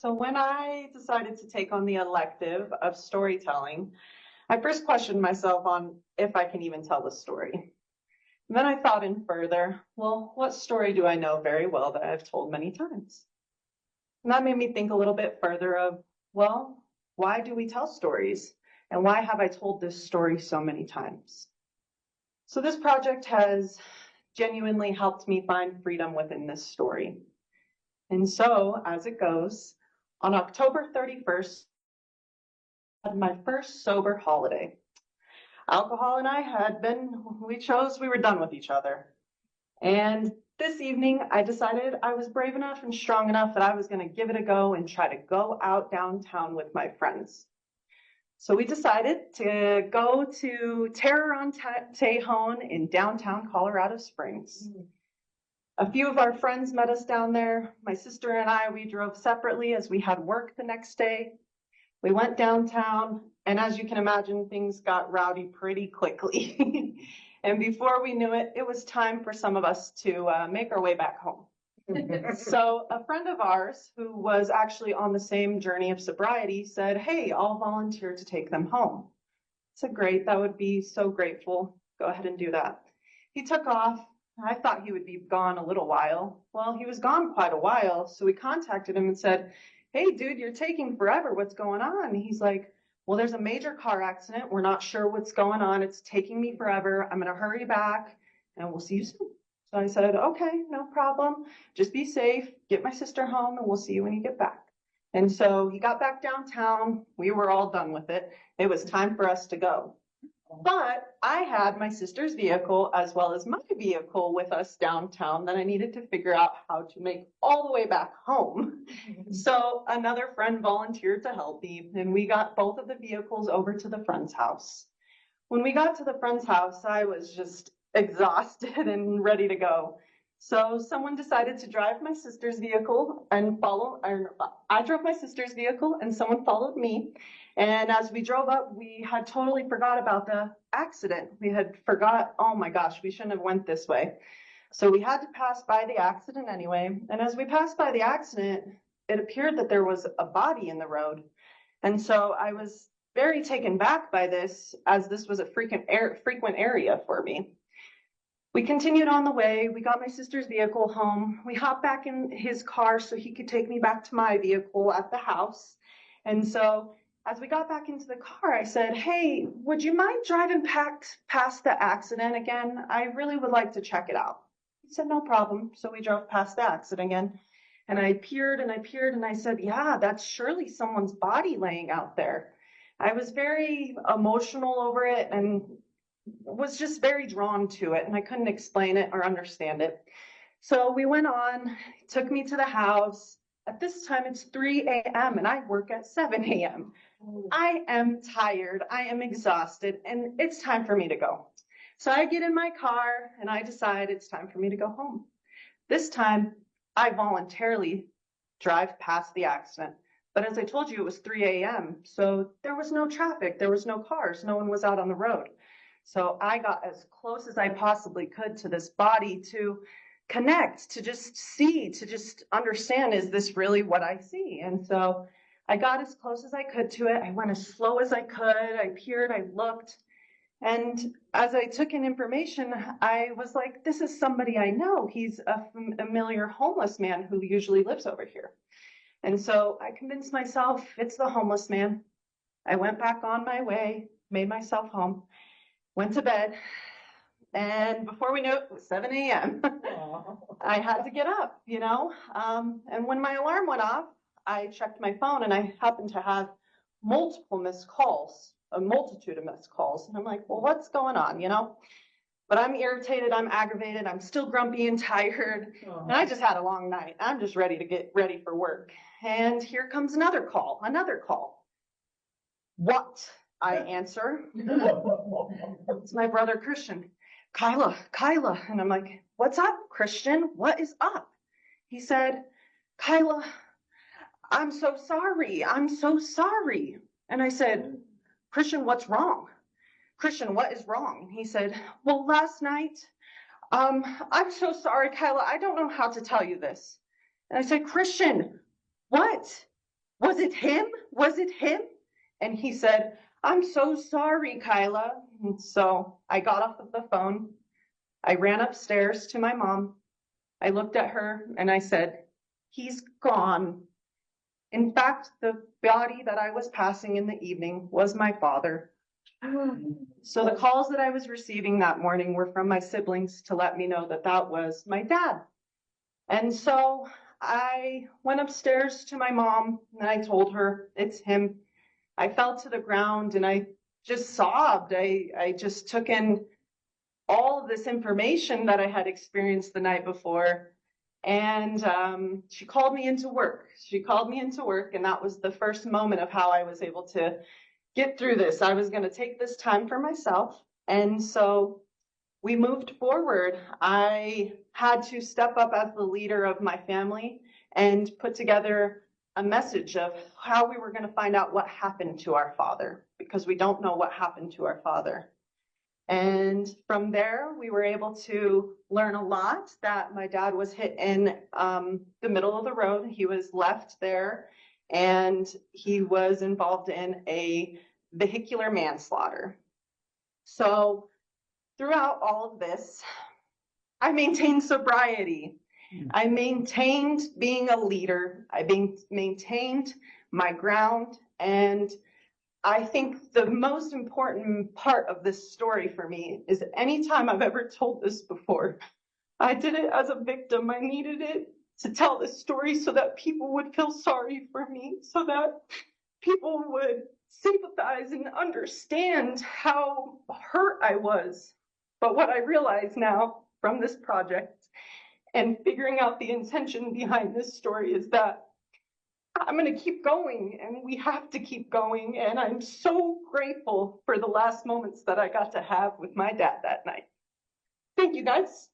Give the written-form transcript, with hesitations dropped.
So when I decided to take on the elective of storytelling, I first questioned myself on if I can even tell the story. And then I thought in further, well, what story do I know very well that I've told many times? And that made me think a little bit further of, well, why do we tell stories? And why have I told this story so many times? So this project has genuinely helped me find freedom within this story. And so, as it goes, on October 31st, I had my first sober holiday. Alcohol and I we were done with each other. And this evening, I decided I was brave enough and strong enough that I was going to give it a go and try to go out downtown with my friends. So we decided to go to Terror on Tejon in downtown Colorado Springs. A few of our friends met us down there. My sister and I, we drove separately as we had work the next day. We went downtown, and as you can imagine, things got rowdy pretty quickly. And before we knew it, it was time for some of us to make our way back home. So a friend of ours who was actually on the same journey of sobriety said, "Hey, I'll volunteer to take them home." I said, "Great, that would be so grateful. Go ahead and do that." He took off. I thought he would be gone a little while. Well, he was gone quite a while, so we contacted him and said, "Hey, dude, you're taking forever. What's going on?" And he's like, "Well, there's a major car accident. We're not sure what's going on. It's taking me forever. I'm going to hurry back, and we'll see you soon." So I said, "Okay, no problem. Just be safe. Get my sister home, and we'll see you when you get back." And so he got back downtown. We were all done with it. It was time for us to go. But I had my sister's vehicle as well as my vehicle with us downtown that I needed to figure out how to make all the way back home. So another friend volunteered to help me, and we got both of the vehicles over to the friend's house. When we got to the friend's house, I was just exhausted and ready to go. So someone decided to drive my sister's vehicle and I drove my sister's vehicle and someone followed me. And as we drove up, we had totally forgot about the accident. We had forgot, oh my gosh, we shouldn't have went this way. So we had to pass by the accident anyway. And as we passed by the accident, it appeared that there was a body in the road. And so I was very taken back by this, as this was a frequent area for me. We continued on the way. We got my sister's vehicle home. We hopped back in his car so he could take me back to my vehicle at the house. And so as we got back into the car, I said, "Hey, would you mind driving past the accident again? I really would like to check it out." He said, "No problem." So we drove past the accident again. And I peered and I said, "Yeah, that's surely someone's body laying out there." I was very emotional over it and was just very drawn to it, and I couldn't explain it or understand it. So we went on, took me to the house. At this time, it's 3 a.m. and I work at 7 a.m. I am tired, I am exhausted, and it's time for me to go. So I get in my car and I decide it's time for me to go home. This time, I voluntarily drive past the accident. But as I told you, it was 3 a.m. So there was no traffic, there was no cars, no one was out on the road. So I got as close as I possibly could to this body to connect, to just see, to just understand, is this really what I see? And so I got as close as I could to it. I went as slow as I could. I peered, I looked. And as I took in information, I was like, this is somebody I know. He's a familiar homeless man who usually lives over here. And so I convinced myself it's the homeless man. I went back on my way, made myself home. Went to bed, and before we knew it, it was 7 a.m. I had to get up, and when my alarm went off, I checked my phone, and I happened to have multiple missed calls, a multitude of missed calls, and I'm like, well, what's going on, But I'm irritated, I'm aggravated, I'm still grumpy and tired, and I just had a long night. I'm just ready to get ready for work, and here comes another call. What? I answer. It's my brother Christian. Kyla. And I'm like, what's up, Christian? What is up? He said, Kyla, I'm so sorry. And I said, Christian, what's wrong? Christian, what is wrong? And he said, well, last night, I'm so sorry, Kyla. I don't know how to tell you this. And I said, Christian, what? Was it him? Was it him? And he said, I'm so sorry, Kyla. And so I got off of the phone. I ran upstairs to my mom. I looked at her and I said, he's gone. In fact, the body that I was passing in the evening was my father. So the calls that I was receiving that morning were from my siblings to let me know that that was my dad. And so I went upstairs to my mom and I told her, it's him. I fell to the ground and I just sobbed. I just took in all of this information that I had experienced the night before. And she called me into work. And that was the first moment of how I was able to get through this. I was going to take this time for myself. And so we moved forward. I had to step up as the leader of my family and put together a message of how we were going to find out what happened to our father, because we don't know what happened to our father. And from there, we were able to learn a lot, that my dad was hit in the middle of the road. He was left there, and he was involved in a vehicular manslaughter. So throughout all of this, I maintained sobriety. I maintained being a leader. I maintained my ground. And I think the most important part of this story for me is anytime I've ever told this before, I did it as a victim. I needed it to tell this story so that people would feel sorry for me, so that people would sympathize and understand how hurt I was. But what I realize now from this project and figuring out the intention behind this story is that I'm going to keep going, and we have to keep going. And I'm so grateful for the last moments that I got to have with my dad that night. Thank you, guys.